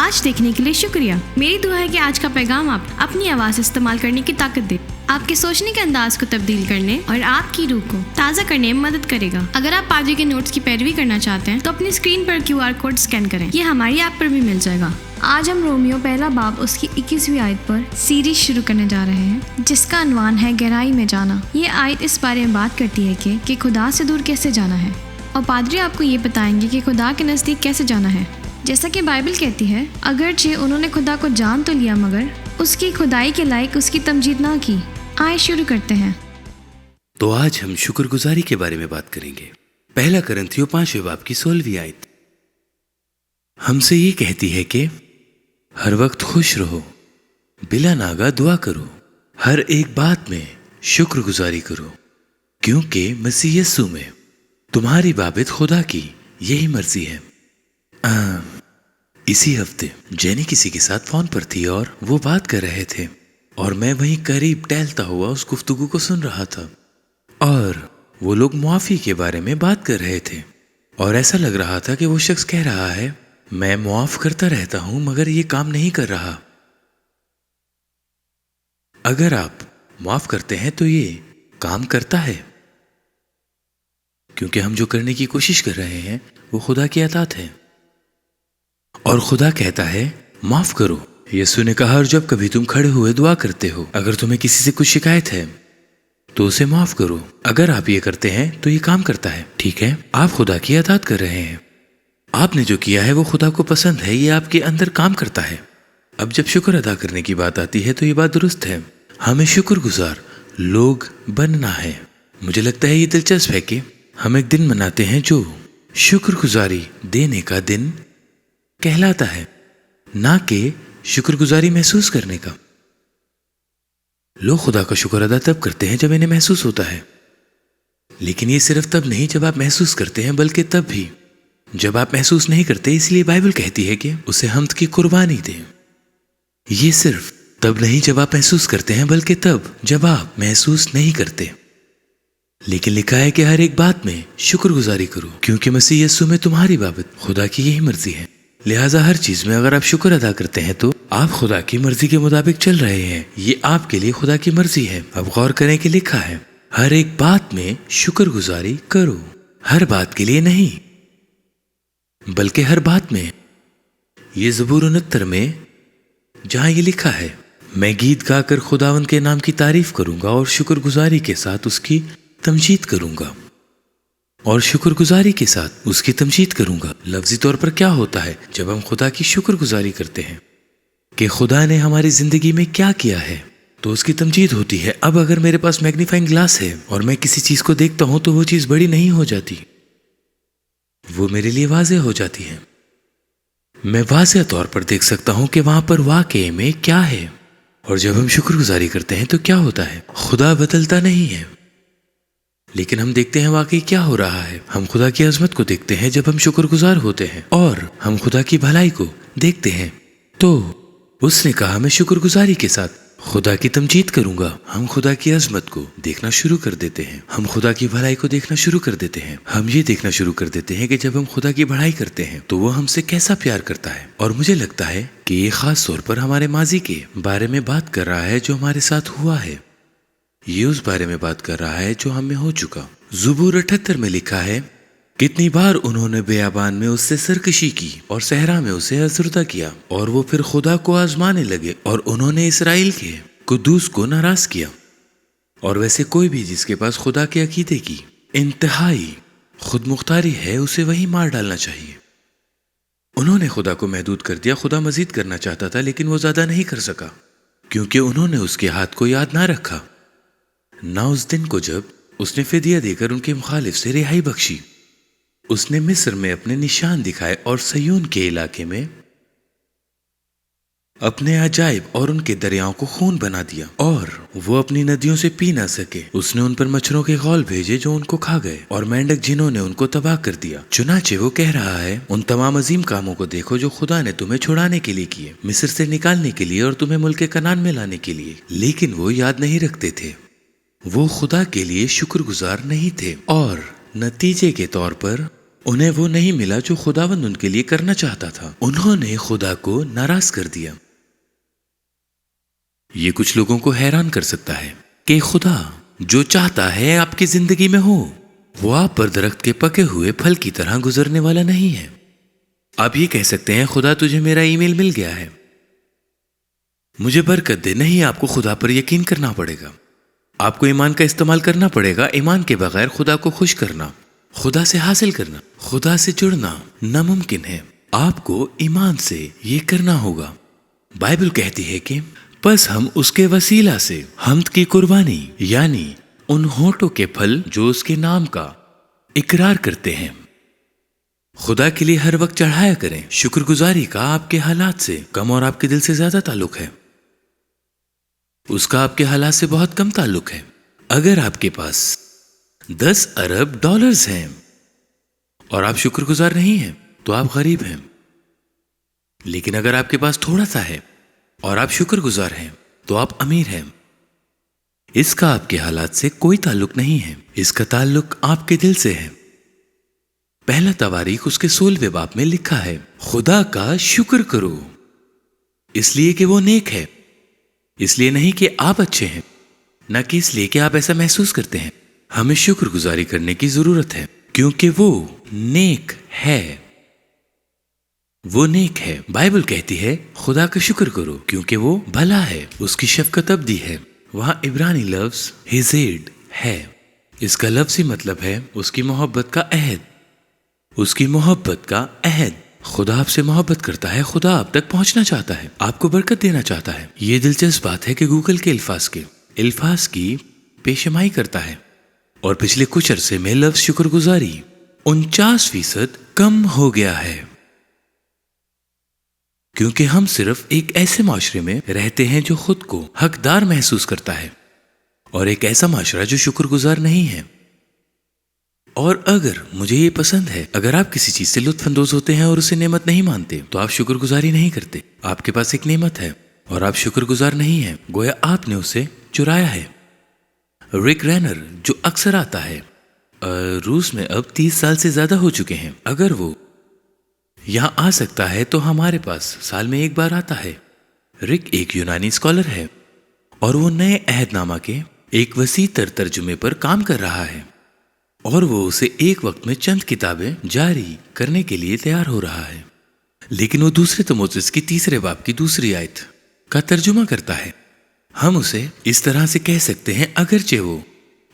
آج دیکھنے کے لیے شکریہ۔ میری دعا ہے کہ آج کا پیغام آپ اپنی آواز استعمال کرنے کی طاقت دے، آپ کے سوچنے کے انداز کو تبدیل کرنے اور آپ کی روح کو تازہ کرنے میں مدد کرے گا۔ اگر آپ پادری کے نوٹس کی پیروی کرنا چاہتے ہیں تو اپنی اسکرین پر QR کوڈ اسکین کریں، یہ ہماری ایپ پر بھی مل جائے گا۔ آج ہم رومیو پہلا باب اس کی 21ویں آیت پر سیریز شروع کرنے جا رہے ہیں جس کا عنوان ہے گہرائی میں جانا۔ یہ آیت اس بارے میں بات کرتی ہے کہ خدا سے دور کیسے جانا ہے، اور پادری آپ کو یہ بتائیں گے کہ خدا کے نزدیک کیسے جانا ہے۔ جیسا کہ بائبل کہتی ہے، اگرچہ انہوں نے خدا کو جان تو لیا مگر اس کی خدائی کے لائق اس کی تمجید نہ کی۔ آئے شروع کرتے ہیں۔ تو آج ہم شکر گزاری کے بارے میں بات کریں گے۔ پہلا کرنتھیوں 5 باب کی 16ویں آیت ہم سے یہ کہتی ہے کہ ہر وقت خوش رہو، بلا ناگہ دعا کرو، ہر ایک بات میں شکر گزاری کرو، کیونکہ مسیح یسوع میں تمہاری بابت خدا کی یہی مرضی ہے۔ اسی ہفتے جینی کسی کے ساتھ فون پر تھی اور وہ بات کر رہے تھے، اور میں وہیں قریب ٹہلتا ہوا اس گفتگو کو سن رہا تھا، اور وہ لوگ معافی کے بارے میں بات کر رہے تھے، اور ایسا لگ رہا تھا کہ وہ شخص کہہ رہا ہے میں معاف کرتا رہتا ہوں مگر یہ کام نہیں کر رہا۔ اگر آپ معاف کرتے ہیں تو یہ کام کرتا ہے، کیونکہ ہم جو کرنے کی کوشش کر رہے ہیں وہ خدا کی اطاعت ہے، اور خدا کہتا ہے معاف کرو۔ یسوع نے کہا اور جب کبھی تم کھڑے ہوئے دعا کرتے ہو، اگر تمہیں کسی سے کچھ شکایت ہے تو اسے معاف کرو۔ اگر آپ یہ کرتے ہیں تو یہ کام کرتا ہے۔ ٹھیک ہے، آپ خدا کی اطاعت کر رہے ہیں، آپ نے جو کیا ہے وہ خدا کو پسند ہے، یہ آپ کے اندر کام کرتا ہے۔ اب جب شکر ادا کرنے کی بات آتی ہے تو یہ بات درست ہے، ہمیں شکر گزار لوگ بننا ہے۔ مجھے لگتا ہے یہ دلچسپ ہے کہ ہم ایک دن مناتے ہیں جو شکر گزاری دینے کا دن کہلاتا ہے، نہ کہ شکر گزاری محسوس کرنے کا۔ لوگ خدا کا شکر ادا تب کرتے ہیں جب انہیں محسوس ہوتا ہے، لیکن یہ صرف تب نہیں جب آپ محسوس کرتے ہیں، بلکہ تب بھی جب آپ محسوس نہیں کرتے۔ اس لیے بائبل کہتی ہے کہ اسے حمد کی قربانی دیں۔ یہ صرف تب نہیں جب آپ محسوس کرتے ہیں، بلکہ تب جب آپ محسوس نہیں کرتے۔ لیکن لکھا ہے کہ ہر ایک بات میں شکر گزاری کرو، کیونکہ مسیح یسوع میں تمہاری بابت خدا کی یہی مرضی ہے۔ لہٰذا ہر چیز میں اگر آپ شکر ادا کرتے ہیں تو آپ خدا کی مرضی کے مطابق چل رہے ہیں، یہ آپ کے لیے خدا کی مرضی ہے۔ اب غور کریں کہ لکھا ہے ہر ایک بات میں شکر گزاری کرو، ہر بات کے لیے نہیں بلکہ ہر بات میں۔ یہ زبور 69 میں جہاں یہ لکھا ہے میں گیت گا کر خداوند کے نام کی تعریف کروں گا اور شکر گزاری کے ساتھ اس کی تمجید کروں گا، اور شکر گزاری کے ساتھ اس کی تمجید کروں گا۔ لفظی طور پر کیا ہوتا ہے جب ہم خدا کی شکر گزاری کرتے ہیں کہ خدا نے ہماری زندگی میں کیا کیا ہے، تو اس کی تمجید ہوتی ہے۔ اب اگر میرے پاس میگنیفائنگ گلاس ہے اور میں کسی چیز کو دیکھتا ہوں تو وہ چیز بڑی نہیں ہو جاتی، وہ میرے لیے واضح ہو جاتی ہے۔ میں واضح طور پر دیکھ سکتا ہوں کہ وہاں پر واقعے میں کیا ہے۔ اور جب ہم شکر گزاری کرتے ہیں تو کیا ہوتا ہے؟ خدا بدلتا نہیں ہے، لیکن ہم دیکھتے ہیں واقعی کیا ہو رہا ہے۔ ہم خدا کی عظمت کو دیکھتے ہیں جب ہم شکر گزار ہوتے ہیں، اور ہم خدا کی بھلائی کو دیکھتے ہیں۔ تو اس نے کہا میں شکر گزاری کے ساتھ خدا کی تمجید کروں گا۔ ہم خدا کی عظمت کو دیکھنا شروع کر دیتے ہیں، ہم خدا کی بھلائی کو دیکھنا شروع کر دیتے ہیں۔ ہم یہ دیکھنا شروع کر دیتے ہیں کہ جب ہم خدا کی بڑائی کرتے ہیں تو وہ ہم سے کیسا پیار کرتا ہے۔ اور مجھے لگتا ہے کہ یہ خاص طور پر ہمارے ماضی کے بارے میں بات کر رہا ہے جو ہمارے ساتھ ہوا ہے، یہ اس بارے میں بات کر رہا ہے جو ہم میں ہو چکا۔ زبور 78 میں لکھا ہے کتنی بار انہوں نے بیابان میں اس سے سرکشی کی اور صحرا میں اسے ازردہ کیا، اور وہ پھر خدا کو آزمانے لگے، اور انہوں نے اسرائیل کے قدوس کو ناراض کیا۔ اور ویسے کوئی بھی جس کے پاس خدا کے عقیدے کی انتہائی خود مختاری ہے اسے وہی مار ڈالنا چاہیے۔ انہوں نے خدا کو محدود کر دیا، خدا مزید کرنا چاہتا تھا لیکن وہ زیادہ نہیں کر سکا، کیونکہ انہوں نے اس کے ہاتھ کو یاد نہ رکھا، نہ اس دن کو جب اس نے فدیہ دے کر ان کے مخالف سے رہائی بخشی۔ اس نے مصر میں اپنے نشان دکھائے اور سیون کے علاقے میں اپنے عجائب اور ان کے دریاؤں کو خون بنا دیا، اور وہ اپنی ندیوں سے پی نہ سکے۔ اس نے ان پر مچھروں کے غول بھیجے جو ان کو کھا گئے، اور مینڈک جنہوں نے ان کو تباہ کر دیا۔ چنانچہ وہ کہہ رہا ہے ان تمام عظیم کاموں کو دیکھو جو خدا نے تمہیں چھڑانے کے لیے کیے، مصر سے نکالنے کے لیے اور تمہیں ملک کنعان میں لانے کے لیے، لیکن وہ یاد نہیں رکھتے تھے۔ وہ خدا کے لیے شکر گزار نہیں تھے، اور نتیجے کے طور پر انہیں وہ نہیں ملا جو خداوند ان کے لیے کرنا چاہتا تھا. انہوں نے خدا کو ناراض کر دیا. یہ کچھ لوگوں کو حیران کر سکتا ہے کہ خدا جو چاہتا ہے آپ کی زندگی میں ہو وہ آپ پر درخت کے پکے ہوئے پھل کی طرح گزرنے والا نہیں ہے. آپ یہ کہہ سکتے ہیں خدا تجھے میرا ای میل مل گیا ہے, مجھے برکت دے. نہیں, آپ کو خدا پر یقین کرنا پڑے گا. آپ کو ایمان کا استعمال کرنا پڑے گا. ایمان کے بغیر خدا کو خوش کرنا, خدا سے حاصل کرنا, خدا سے جڑنا ناممکن ہے. آپ کو ایمان سے یہ کرنا ہوگا. بائبل کہتی ہے کہ پس ہم اس کے وسیلہ سے حمد کی قربانی یعنی ان ہونٹوں کے پھل جو اس کے نام کا اقرار کرتے ہیں خدا کے لیے ہر وقت چڑھایا کریں. شکر گزاری کا آپ کے حالات سے کم اور آپ کے دل سے زیادہ تعلق ہے. اس کا آپ کے حالات سے بہت کم تعلق ہے. اگر آپ کے پاس 10 ارب ڈالرز ہیں اور آپ شکر گزار نہیں ہیں تو آپ غریب ہیں. لیکن اگر آپ کے پاس تھوڑا سا ہے اور آپ شکر گزار ہیں تو آپ امیر ہیں. اس کا آپ کے حالات سے کوئی تعلق نہیں ہے. اس کا تعلق آپ کے دل سے ہے. پہلا تواریخ اس کے 16ویں باب میں لکھا ہے خدا کا شکر کرو اس لیے کہ وہ نیک ہے. اس لیے نہیں کہ آپ اچھے ہیں, نہ کہ اس لیے کہ آپ ایسا محسوس کرتے ہیں. ہمیں شکر گزاری کرنے کی ضرورت ہے کیونکہ وہ نیک ہے. وہ نیک ہے. بائبل کہتی ہے خدا کا شکر کرو کیونکہ وہ بھلا ہے, اس کی شفقت ابدی ہے. وہاں عبرانی لفظ ہزیڈ ہے. اس کا لفظی مطلب ہے اس کی محبت کا عہد. اس کی محبت کا عہد. خدا آپ سے محبت کرتا ہے. خدا آپ تک پہنچنا چاہتا ہے, آپ کو برکت دینا چاہتا ہے. یہ دلچسپ بات ہے کہ گوگل کے الفاظ کی پیشمائی کرتا ہے اور پچھلے کچھ عرصے میں لفظ شکر گزاری 49% کم ہو گیا ہے کیونکہ ہم صرف ایک ایسے معاشرے میں رہتے ہیں جو خود کو حقدار محسوس کرتا ہے اور ایک ایسا معاشرہ جو شکر گزار نہیں ہے. اور اگر مجھے یہ پسند ہے, اگر آپ کسی چیز سے لطف اندوز ہوتے ہیں اور اسے نعمت نہیں مانتے تو آپ شکر گزاری نہیں کرتے. آپ کے پاس ایک نعمت ہے اور آپ شکر گزار نہیں ہیں, گویا آپ نے اسے چرایا ہے. رک رینر جو اکثر آتا ہے, روس میں اب 30 سال سے زیادہ ہو چکے ہیں, اگر وہ یہاں آ سکتا ہے تو ہمارے پاس سال میں ایک بار آتا ہے. رک ایک یونانی اسکالر ہے اور وہ نئے عہد نامہ کے ایک وسیع تر ترجمے پر کام کر رہا ہے اور وہ اسے ایک وقت میں چند کتابیں جاری کرنے کے لیے تیار ہو رہا ہے. لیکن وہ دوسرے تموتھیوس کی 3 باب کی 2 آیت کا ترجمہ کرتا ہے. ہم اسے اس طرح سے کہہ سکتے ہیں اگرچہ وہ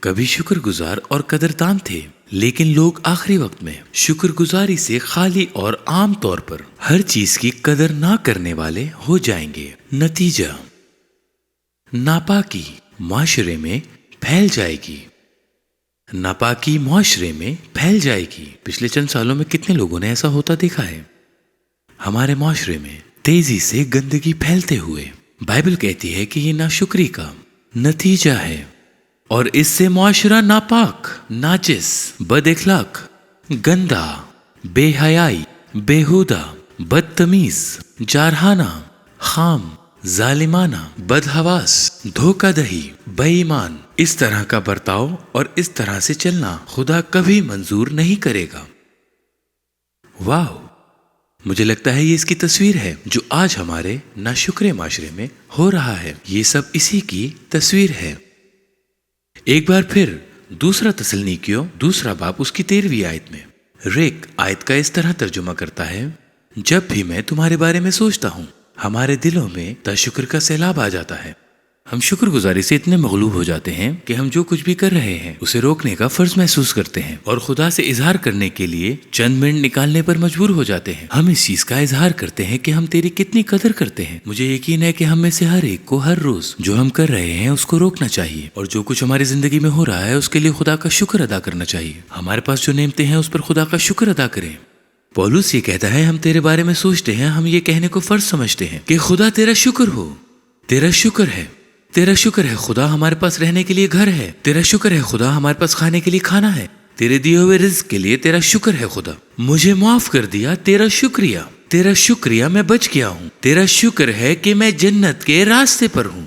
کبھی شکر گزار اور قدردان تھے لیکن لوگ آخری وقت میں شکر گزاری سے خالی اور عام طور پر ہر چیز کی قدر نہ کرنے والے ہو جائیں گے. نتیجہ ناپاکی معاشرے میں پھیل جائے گی. ناپاکی معاشرے میں پھیل جائے گی. پچھلے چند سالوں میں کتنے لوگوں نے ایسا ہوتا دیکھا ہے ہمارے معاشرے میں تیزی سے گندگی پھیلتے ہوئے. بائبل کہتی ہے کہ یہ ناشکری کا نتیجہ ہے اور اس سے معاشرہ ناپاک, ناجس, بد اخلاق, گندا, بے حیائی, بیہودہ, بدتمیز, جارحانہ, خام, ظالمانہ, بدحواس, دھوکہ دہی, بے ایمان, اس طرح کا برتاؤ اور اس طرح سے چلنا خدا کبھی منظور نہیں کرے گا. واو, مجھے لگتا ہے یہ اس کی تصویر ہے جو آج ہمارے ناشکرے معاشرے میں ہو رہا ہے. یہ سب اسی کی تصویر ہے. ایک بار پھر 2 تسلنیکیوں 2 باب اس کی 13ویں آیت میں ریک آیت کا اس طرح ترجمہ کرتا ہے جب بھی میں تمہارے بارے میں سوچتا ہوں ہمارے دلوں میں تشکر کا سیلاب آ جاتا ہے. ہم شکر گزاری سے اتنے مغلوب ہو جاتے ہیں کہ ہم جو کچھ بھی کر رہے ہیں اسے روکنے کا فرض محسوس کرتے ہیں اور خدا سے اظہار کرنے کے لیے چند منٹ نکالنے پر مجبور ہو جاتے ہیں. ہم اس چیز کا اظہار کرتے ہیں کہ ہم تیری کتنی قدر کرتے ہیں. مجھے یقین ہے کہ ہم میں سے ہر ایک کو ہر روز جو ہم کر رہے ہیں اس کو روکنا چاہیے اور جو کچھ ہماری زندگی میں ہو رہا ہے اس کے لیے خدا کا شکر ادا کرنا چاہیے. ہمارے پاس جو نعمتیں ہیں اس پر خدا کا شکر ادا کریں. پولس یہ کہتا ہے ہم تیرے بارے میں سوچتے ہیں, ہم یہ کہنے کو فرض سمجھتے ہیں کہ خدا تیرا شکر ہو. تیرا شکر ہے, تیرا شکر ہے خدا ہمارے پاس رہنے کے لیے گھر ہے. تیرا شکر ہے خدا ہمارے پاس کھانے کے لیے کھانا ہے. تیرے دیے ہوئے رزق کے لیے تیرا شکر ہے خدا. مجھے معاف کر دیا, تیرا شکریہ. تیرا شکریہ میں بچ گیا ہوں. تیرا شکر ہے کہ میں جنت کے راستے پر ہوں.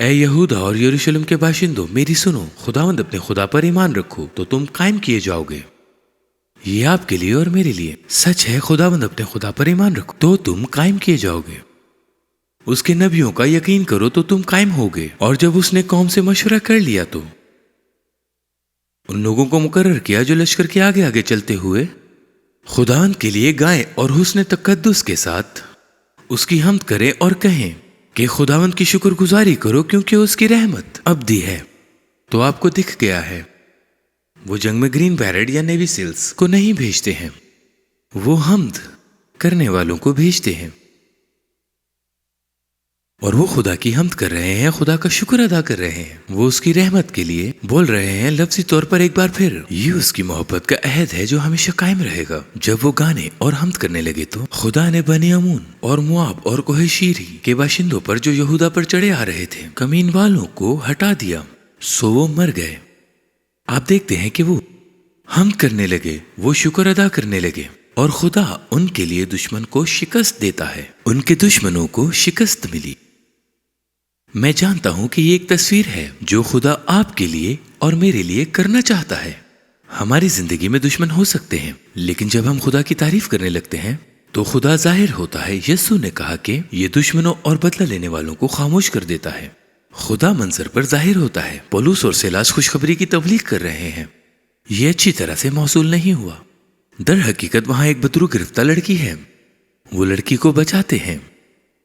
اے یہودا اور یروشلم کے باشندوں میری سنو، خداوند اپنے خدا پر ایمان رکھو تو تم قائم کیے جاؤ گے۔ یہ آپ کے لیے اور میرے لیے سچ ہے، خداوند اپنے خدا پر ایمان رکھو تو تم قائم کیے جاؤ گے۔ اس کے نبیوں کا یقین کرو تو تم قائم ہوگے۔ اور جب اس نے قوم سے مشورہ کر لیا تو ان لوگوں کو مقرر کیا جو لشکر کے آگے آگے چلتے ہوئے خداوند کے لیے گائیں اور حسن تقدس کے ساتھ اس کی حمد کریں اور کہیں کہ خداوند کی شکر گزاری کرو کیونکہ اس کی رحمت ابدی ہے۔ تو آپ کو دکھ گیا ہے، وہ جنگ میں گرین بیرٹ یا نیوی سیلز کو نہیں بھیجتے ہیں، وہ حمد کرنے والوں کو بھیجتے ہیں، اور وہ خدا کی حمد کر رہے ہیں، خدا کا شکر ادا کر رہے ہیں، وہ اس کی رحمت کے لیے بول رہے ہیں۔ لفظی طور پر ایک بار پھر یہ اس کی محبت کا عہد ہے جو ہمیشہ قائم رہے گا۔ جب وہ گانے اور حمد کرنے لگے تو خدا نے بنی عمون اور مواب اور کوہ شیری کے باشندوں پر جو یہودا پر چڑھے آ رہے تھے کمین والوں کو ہٹا دیا، سو وہ مر گئے۔ آپ دیکھتے ہیں کہ وہ حمد کرنے لگے، وہ شکر ادا کرنے لگے، اور خدا ان کے لیے دشمن کو شکست دیتا ہے، ان کے دشمنوں کو شکست ملی۔ میں جانتا ہوں کہ یہ ایک تصویر ہے جو خدا آپ کے لیے اور میرے لیے کرنا چاہتا ہے۔ ہماری زندگی میں دشمن ہو سکتے ہیں، لیکن جب ہم خدا کی تعریف کرنے لگتے ہیں تو خدا ظاہر ہوتا ہے۔ یسوع نے کہا کہ یہ دشمنوں اور بدلہ لینے والوں کو خاموش کر دیتا ہے۔ خدا منظر پر ظاہر ہوتا ہے۔ پولس اور سیلاس خوشخبری کی تبلیغ کر رہے ہیں، یہ اچھی طرح سے موصول نہیں ہوا۔ در حقیقت وہاں ایک بدرو گرفتہ لڑکی ہے، وہ لڑکی کو بچاتے ہیں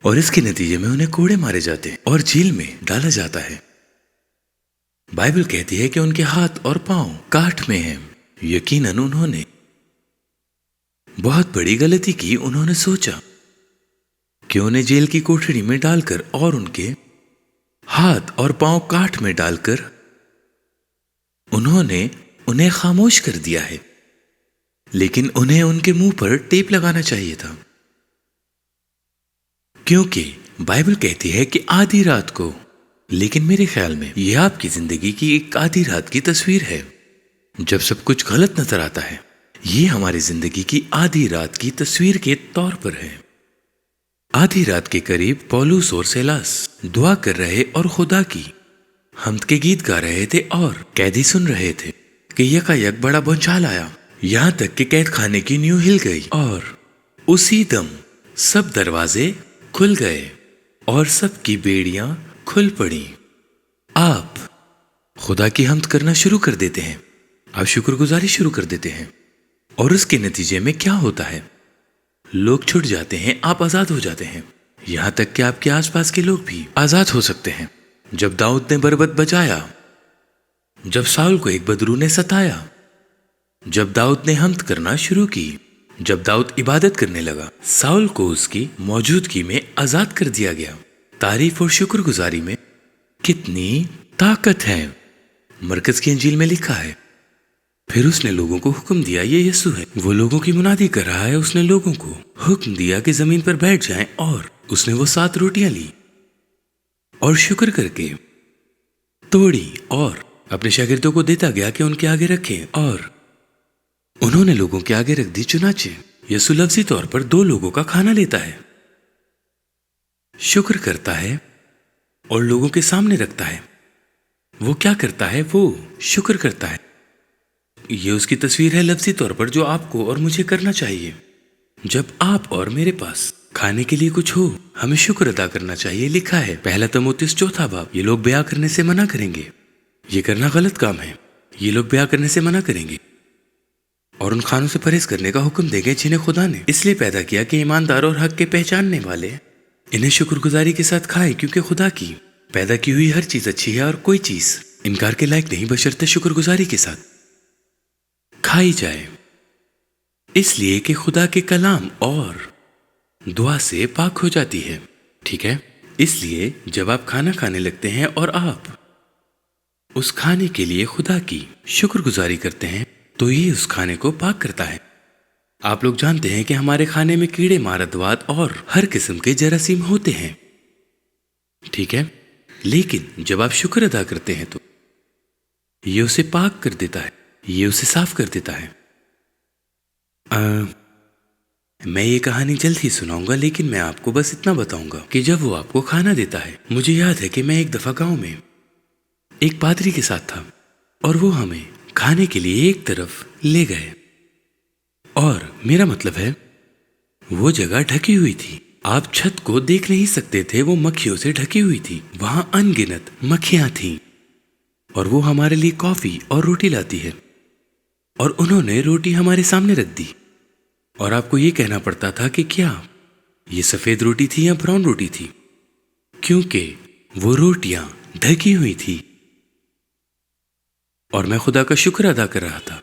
اور اس کے نتیجے میں انہیں کوڑے مارے جاتے ہیں اور جیل میں ڈالا جاتا ہے۔ بائبل کہتی ہے کہ ان کے ہاتھ اور پاؤں کاٹ میں ہیں۔ یقیناً انہوں نے بہت بڑی غلطی کی۔ انہوں نے سوچا کہ انہیں جیل کی کوٹڑی میں ڈال کر اور ان کے ہاتھ اور پاؤں کاٹ میں ڈال کر انہوں نے انہیں خاموش کر دیا ہے، لیکن انہیں ان کے منہ پر ٹیپ لگانا چاہیے تھا، کیونکہ بائبل کہتی ہے کہ آدھی رات کو۔ لیکن میرے خیال میں یہ آپ کی زندگی کی ایک آدھی رات کی تصویر ہے جب سب کچھ غلط نظر آتا ہے۔ یہ ہماری زندگی کی آدھی رات کی تصویر کے طور پر ہے۔ آدھی رات کے قریب پولس اور سیلاس دعا کر رہے اور خدا کی حمد کے گیت گا رہے تھے، اور قیدی سن رہے تھے کہ یکایک بڑا بھونچال آیا، یہاں تک کہ قید خانے کی نیو ہل گئی، اور اسی دم سب دروازے کھل گئے اور سب کی بیڑیاں کھل پڑی۔ آپ خدا کی حمد کرنا شروع کر دیتے ہیں، آپ شکر گزاری شروع کر دیتے ہیں، اور اس کے نتیجے میں کیا ہوتا ہے؟ لوگ چھٹ جاتے ہیں، آپ آزاد ہو جاتے ہیں، یہاں تک کہ آپ کے آس پاس کے لوگ بھی آزاد ہو سکتے ہیں۔ جب داؤد نے بربت بجایا، جب ساؤل کو ایک بدرو نے ستایا، جب داؤد نے حمد کرنا شروع کی، جب داؤد عبادت کرنے لگا، ساؤل کو اس کی موجودگی میں آزاد کر دیا گیا۔ تعریف اور شکر گزاری میں کتنی طاقت ہے۔ مرکز کی انجیل میں لکھا ہے، پھر اس نے لوگوں کو حکم دیا، یہ یسوع ہے، وہ لوگوں کی منادی کر رہا ہے، اس نے لوگوں کو حکم دیا کہ زمین پر بیٹھ جائیں، اور اس نے وہ 7 روٹیاں لی اور شکر کر کے توڑی اور اپنے شاگردوں کو دیتا گیا کہ ان کے آگے رکھیں، اور انہوں نے لوگوں کے آگے رکھ دی۔ چنانچہ یسوع لفظی طور پر 2 لوگوں کا کھانا لیتا ہے، شکر کرتا ہے اور لوگوں کے سامنے رکھتا ہے۔ وہ کیا کرتا ہے؟ وہ شکر کرتا ہے۔ یہ اس کی تصویر ہے لفظی طور پر جو آپ کو اور مجھے کرنا چاہیے۔ جب آپ اور میرے پاس کھانے کے لیے کچھ ہو، ہمیں شکر ادا کرنا چاہیے۔ لکھا ہے 1 تموتھیوس 4 باب، یہ لوگ بیاہ کرنے سے منع کریں گے، یہ کرنا غلط کام ہے، یہ لوگ بیاہ کرنے سے منع کریں گے اور ان کھانوں سے پرہیز کرنے کا حکم دیں گے جنہیں خدا نے اس لیے پیدا کیا کہ ایماندار اور حق کے پہچاننے والے انہیں شکر گزاری کے ساتھ کھائیں، کیونکہ خدا کی پیدا کی ہوئی ہر چیز اچھی ہے اور کوئی چیز انکار کے لائق نہیں بشرطے شکر گزاری کے ساتھ کھائی جائے، اس لیے کہ خدا کے کلام اور دعا سے پاک ہو جاتی ہے۔ ٹھیک ہے، اس لیے جب آپ کھانا کھانے لگتے ہیں اور آپ اس کھانے کے لیے خدا کی شکر گزاری کرتے ہیں تو یہ اس کھانے کو پاک کرتا ہے۔ آپ لوگ جانتے ہیں کہ ہمارے کھانے میں کیڑے ماردوات اور ہر قسم کے جراثیم ہوتے ہیں، ٹھیک ہے، لیکن جب آپ شکر ادا کرتے ہیں تو یہ اسے پاک کر دیتا ہے، یہ اسے صاف کر دیتا ہے۔ میں یہ کہانی جلد ہی سناؤں گا، لیکن میں آپ کو بس اتنا بتاؤں گا کہ جب وہ آپ کو کھانا دیتا ہے، مجھے یاد ہے کہ میں ایک دفعہ گاؤں میں ایک پادری کے ساتھ تھا اور وہ ہمیں کھانے کے لیے ایک طرف لے گئے، اور میرا مطلب ہے وہ جگہ ڈھکی ہوئی تھی، آپ چھت کو دیکھ نہیں سکتے تھے، وہ مکھیوں سے ڈھکی ہوئی تھی، وہاں ان گنت مکھیاں تھیں، اور وہ ہمارے لیے کافی اور روٹی لاتی ہے، اور انہوں نے روٹی ہمارے سامنے رکھ دی، اور آپ کو یہ کہنا پڑتا تھا کہ کیا یہ سفید روٹی تھی یا براؤن روٹی تھی، کیونکہ وہ روٹیاں ڈھکی ہوئی تھی۔ اور میں خدا کا شکر ادا کر رہا تھا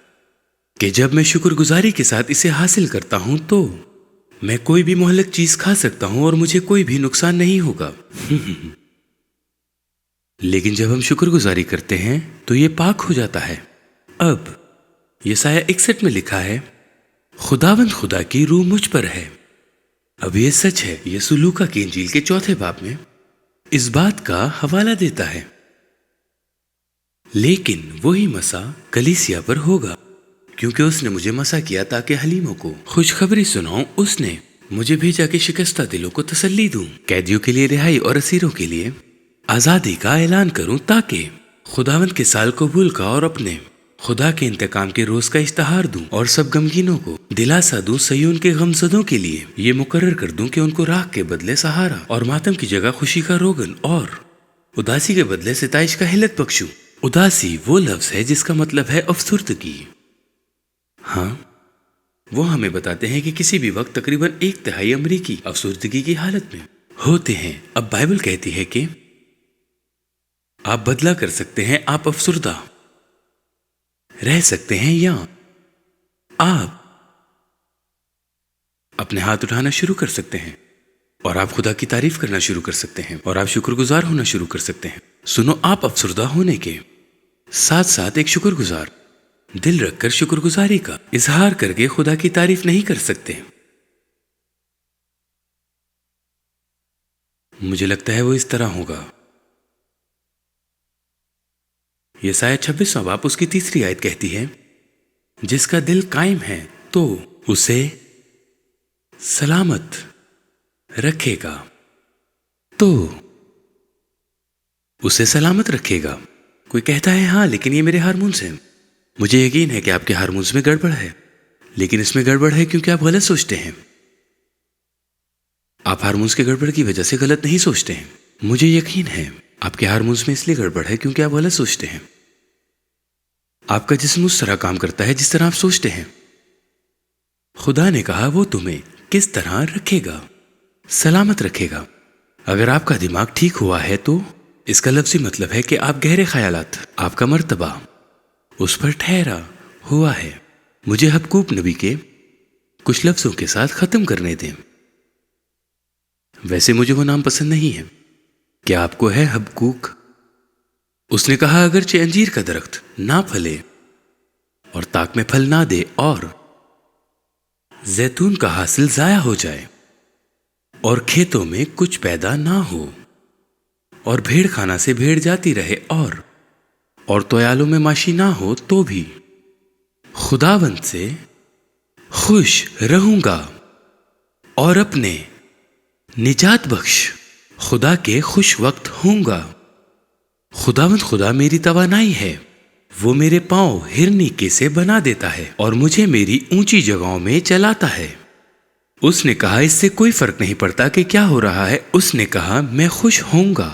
کہ جب میں شکر گزاری کے ساتھ اسے حاصل کرتا ہوں تو میں کوئی بھی مہلک چیز کھا سکتا ہوں اور مجھے کوئی بھی نقصان نہیں ہوگا۔ لیکن جب ہم شکر گزاری کرتے ہیں تو یہ پاک ہو جاتا ہے۔ اب یسایہ 61 میں لکھا ہے، خداوند خدا کی روح مجھ پر ہے۔ اب یہ سچ ہے، یسوع لوکا کی انجیل کے 4 باب میں اس بات کا حوالہ دیتا ہے، لیکن وہی مسا کلیسیا پر ہوگا، کیونکہ اس نے مجھے مسا کیا تاکہ حلیموں کو خوشخبری سناؤں، اس نے مجھے بھیجا کہ شکستہ دلوں کو تسلی دوں، قیدیوں کے لیے رہائی اور اسیروں کے لیے آزادی کا اعلان کروں، تاکہ خداوند کے سال قبول کا اور اپنے خدا کے انتقام کے روز کا اشتہار دوں، اور سب غمگینوں کو دلاسا دوں، صہیون کے غمزدوں کے لیے یہ مقرر کر دوں کہ ان کو راکھ کے بدلے سہارا اور ماتم کی جگہ خوشی کا روغن اور اداسی کے بدلے ستائش کا ہلت بخشوں۔ اداسی وہ لفظ ہے جس کا مطلب ہے افسردگی۔ ہاں، وہ ہمیں بتاتے ہیں کہ کسی بھی وقت تقریباً 1/3 امریکی افسردگی کی حالت میں ہوتے ہیں۔ اب بائبل کہتی ہے کہ آپ بدلہ کر سکتے ہیں، آپ افسردہ رہ سکتے ہیں، یا آپ اپنے ہاتھ اٹھانا شروع کر سکتے ہیں اور آپ خدا کی تعریف کرنا شروع کر سکتے ہیں اور آپ شکر گزار ہونا شروع کر سکتے ہیں۔ سنو، آپ افسردہ ہونے کے ساتھ ساتھ ایک شکر گزار دل رکھ کر شکر گزاری کا اظہار کر کے خدا کی تعریف نہیں کر سکتے۔ مجھے لگتا ہے وہ اس طرح ہوگا۔ یسایہ 26 باب اس کی 3 آیت کہتی ہے، جس کا دل قائم ہے تو اسے سلامت رکھے گا، تو اسے سلامت رکھے گا۔ کوئی کہتا ہے ہاں لیکن یہ میرے ہارمونز ہیں۔ مجھے یقین ہے کہ آپ کے ہارمونز میں گڑبڑ ہے، لیکن اس میں گڑبڑ ہے کیونکہ آپ غلط سوچتے ہیں۔ آپ ہارمونز کے گڑبڑ کی وجہ سے غلط نہیں سوچتے ہیں۔ مجھے یقین ہے آپ کے ہارمونز میں اس لیے گڑبڑ ہے کیونکہ آپ غلط سوچتے ہیں۔ آپ کا جسم اس طرح کام کرتا ہے جس طرح آپ سوچتے ہیں۔ خدا نے کہا وہ تمہیں کس طرح رکھے گا؟ سلامت رکھے گا۔ اگر آپ کا دماغ ٹھیک ہوا ہے تو اس کا لفظی مطلب ہے کہ آپ گہرے خیالات، آپ کا مرتبہ اس پر ٹھہرا ہوا ہے۔ مجھے حبقوق نبی کے کچھ لفظوں کے ساتھ ختم کرنے دیں۔ ویسے مجھے وہ نام پسند نہیں ہے۔ کیا آپ کو ہے حبقوق؟ اس نے کہا اگرچہ انجیر کا درخت نہ پھلے اور تاک میں پھل نہ دے اور زیتون کا حاصل ضائع ہو جائے اور کھیتوں میں کچھ پیدا نہ ہو اور بھیڑ خانہ سے بھیڑ جاتی رہے اور تویالوں میں ماشی نہ ہو، تو بھی خداوند سے خوش رہوں گا اور اپنے نجات بخش خدا کے خوش وقت ہوں گا۔ خداوند خدا میری توانائی ہے، وہ میرے پاؤں ہرنی کے سے بنا دیتا ہے اور مجھے میری اونچی جگہوں میں چلاتا ہے۔ اس نے کہا اس سے کوئی فرق نہیں پڑتا کہ کیا ہو رہا ہے، اس نے کہا میں خوش ہوں گا،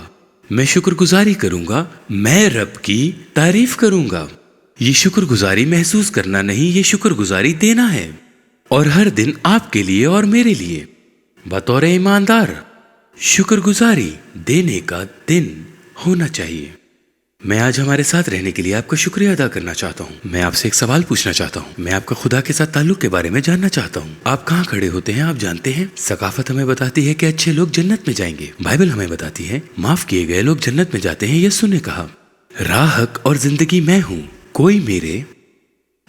میں شکر گزاری کروں گا، میں رب کی تعریف کروں گا۔ یہ شکر گزاری محسوس کرنا نہیں، یہ شکر گزاری دینا ہے، اور ہر دن آپ کے لیے اور میرے لیے بطور ایماندار شکر گزاری دینے کا دن ہونا چاہیے۔ میں آج ہمارے ساتھ رہنے کے لیے آپ کا شکریہ ادا کرنا چاہتا ہوں۔ میں آپ سے ایک سوال پوچھنا چاہتا ہوں، میں آپ کا خدا کے ساتھ تعلق کے بارے میں جاننا چاہتا ہوں۔ آپ کہاں کھڑے ہوتے ہیں؟ آپ جانتے ہیں ثقافت ہمیں بتاتی ہے کہ اچھے لوگ جنت میں جائیں گے، بائبل ہمیں بتاتی ہے معاف کیے گئے لوگ جنت میں جاتے ہیں۔ یسوع نے کہا راہ، حق اور زندگی میں ہوں، کوئی میرے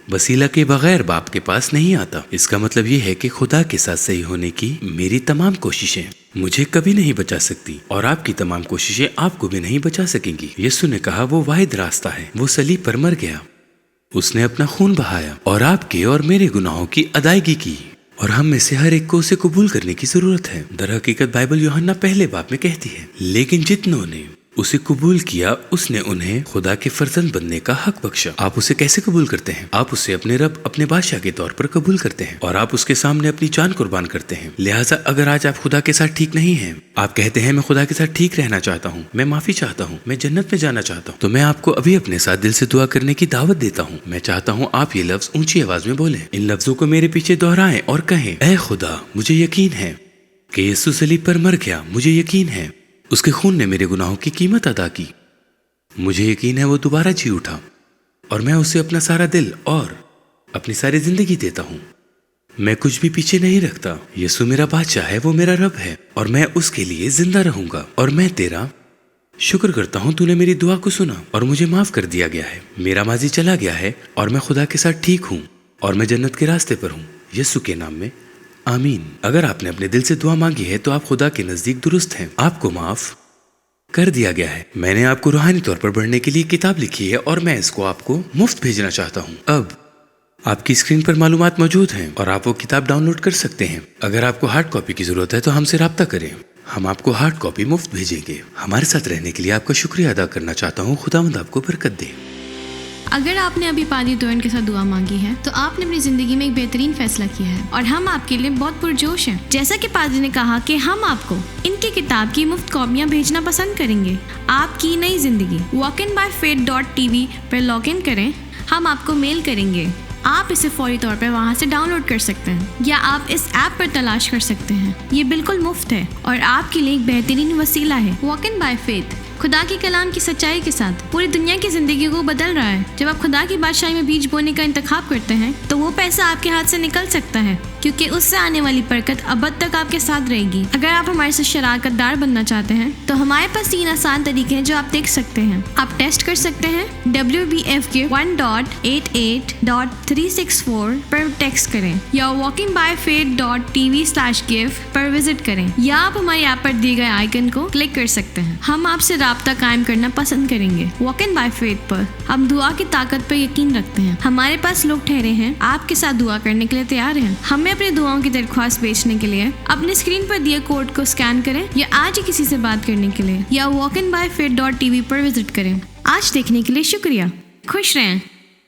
وسیلہ کے بغیر باپ کے پاس نہیں آتا۔ اس کا مطلب یہ ہے کہ خدا کے ساتھ صحیح ہونے کی میری تمام کوششیں مجھے کبھی نہیں بچا سکتی، اور آپ کی تمام کوششیں آپ کو بھی نہیں بچا سکیں گی۔ یسوع نے کہا وہ واحد راستہ ہے، وہ صلیب پر مر گیا، اس نے اپنا خون بہایا اور آپ کے اور میرے گناہوں کی ادائیگی کی، اور ہم میں سے ہر ایک کو اسے قبول کرنے کی ضرورت ہے۔ در حقیقت بائبل یوحنا پہلے باب میں کہتی ہے، لیکن جتنوں نے اسے قبول کیا اس نے انہیں خدا کے فرزند بننے کا حق بخشا۔ آپ اسے کیسے قبول کرتے ہیں؟ آپ اسے اپنے رب، اپنے بادشاہ کے طور پر قبول کرتے ہیں اور آپ اس کے سامنے اپنی جان قربان کرتے ہیں۔ لہٰذا اگر آج آپ خدا کے ساتھ ٹھیک نہیں ہیں، آپ کہتے ہیں میں خدا کے ساتھ ٹھیک رہنا چاہتا ہوں، میں معافی چاہتا ہوں، میں جنت میں جانا چاہتا ہوں، تو میں آپ کو ابھی اپنے ساتھ دل سے دعا کرنے کی دعوت دیتا ہوں۔ میں چاہتا ہوں آپ یہ لفظ اونچی آواز میں بولیں، ان لفظوں کو میرے پیچھے دہرائیں اور کہیں، اے خدا، مجھے یقین ہے کہ یسوع صلیب پر مر گیا، مجھے یقین ہے اس کے خون نے میرے گناہوں کی قیمت ادا کی، مجھے یقین ہے وہ دوبارہ جی اٹھا اور میں اسے اپنا سارا دل اور اپنی ساری زندگی دیتا ہوں۔ میں کچھ بھی پیچھے نہیں رکھتا۔ یسوع میرا بادشاہ ہے، وہ میرا رب ہے اور میں اس کے لیے زندہ رہوں گا، اور میں تیرا شکر کرتا ہوں تو نے میری دعا کو سنا اور مجھے معاف کر دیا گیا ہے۔ میرا ماضی چلا گیا ہے اور میں خدا کے ساتھ ٹھیک ہوں اور میں جنت کے راستے پر ہوں، یسوع کے نام میں، آمین۔ اگر آپ نے اپنے دل سے دعا مانگی ہے تو آپ خدا کے نزدیک درست ہیں، آپ کو معاف کر دیا گیا ہے۔ میں نے آپ کو روحانی طور پر بڑھنے کے لیے کتاب لکھی ہے اور میں اس کو آپ کو مفت بھیجنا چاہتا ہوں۔ اب آپ کی اسکرین پر معلومات موجود ہیں اور آپ وہ کتاب ڈاؤن لوڈ کر سکتے ہیں۔ اگر آپ کو ہارڈ کاپی کی ضرورت ہے تو ہم سے رابطہ کریں، ہم آپ کو ہارڈ کاپی مفت بھیجیں گے۔ ہمارے ساتھ رہنے کے لیے آپ کا شکریہ ادا کرنا چاہتا ہوں۔ خداوند آپ کو برکت دے۔ اگر آپ نے ابھی پادری ڈوئن کے ساتھ دعا مانگی ہے تو آپ نے اپنی زندگی میں ایک بہترین فیصلہ کیا ہے اور ہم آپ کے لیے بہت پرجوش ہیں۔ جیسا کہ پادری نے کہا کہ ہم آپ کو ان کی کتاب کی مفت کاپیاں بھیجنا پسند کریں گے۔ آپ کی نئی زندگی walkinbyfaith.tv پر لاگ ان کریں، ہم آپ کو میل کریں گے۔ آپ اسے فوری طور پر وہاں سے ڈاؤن لوڈ کر سکتے ہیں یا آپ اس ایپ پر تلاش کر سکتے ہیں۔ یہ بالکل مفت ہے اور آپ کے لیے ایک بہترین وسیلہ ہے۔ واک ان بائی فیتھ خدا کے کلام کی سچائی کے ساتھ پوری دنیا کی زندگی کو بدل رہا ہے۔ جب آپ خدا کی بادشاہی میں بیج بونے کا انتخاب کرتے ہیں تو وہ پیسہ آپ کے ہاتھ سے نکل سکتا ہے، کیونکہ اس سے آنے والی برکت ابد تک آپ کے ساتھ رہے گی۔ اگر آپ ہمارے سے شراکت دار بننا چاہتے ہیں تو ہمارے پاس 3 آسان طریقے ہیں جو آپ دیکھ سکتے ہیں۔ آپ ٹیسٹ کر سکتے ہیں، WBF کے 1.88.364 پر ٹیکسٹ کریں یا walkingbyfaith.tv/give پر وزٹ کریں، یا آپ ہماری ایپ پر دیے گئے آئیکن کو کلک کر سکتے ہیں۔ ہم آپ سے رابطہ قائم کرنا پسند کریں گے۔ واک ان بائی فیتھ پر ہم دعا کی طاقت پر یقین رکھتے ہیں۔ ہمارے پاس لوگ ٹھہرے ہیں آپ کے ساتھ دعا کرنے کے لیے تیار ہیں۔ ہمیں اپنی دعاؤں کی درخواست بیچنے کے لیے اپنی اسکرین پر دیے کوڈ کو اسکین کریں یا آج ہی کسی سے بات کرنے کے لیے یا walkinbyfaith.tv پر وزٹ کریں۔ آج دیکھنے کے لیے شکریہ۔ خوش رہیں۔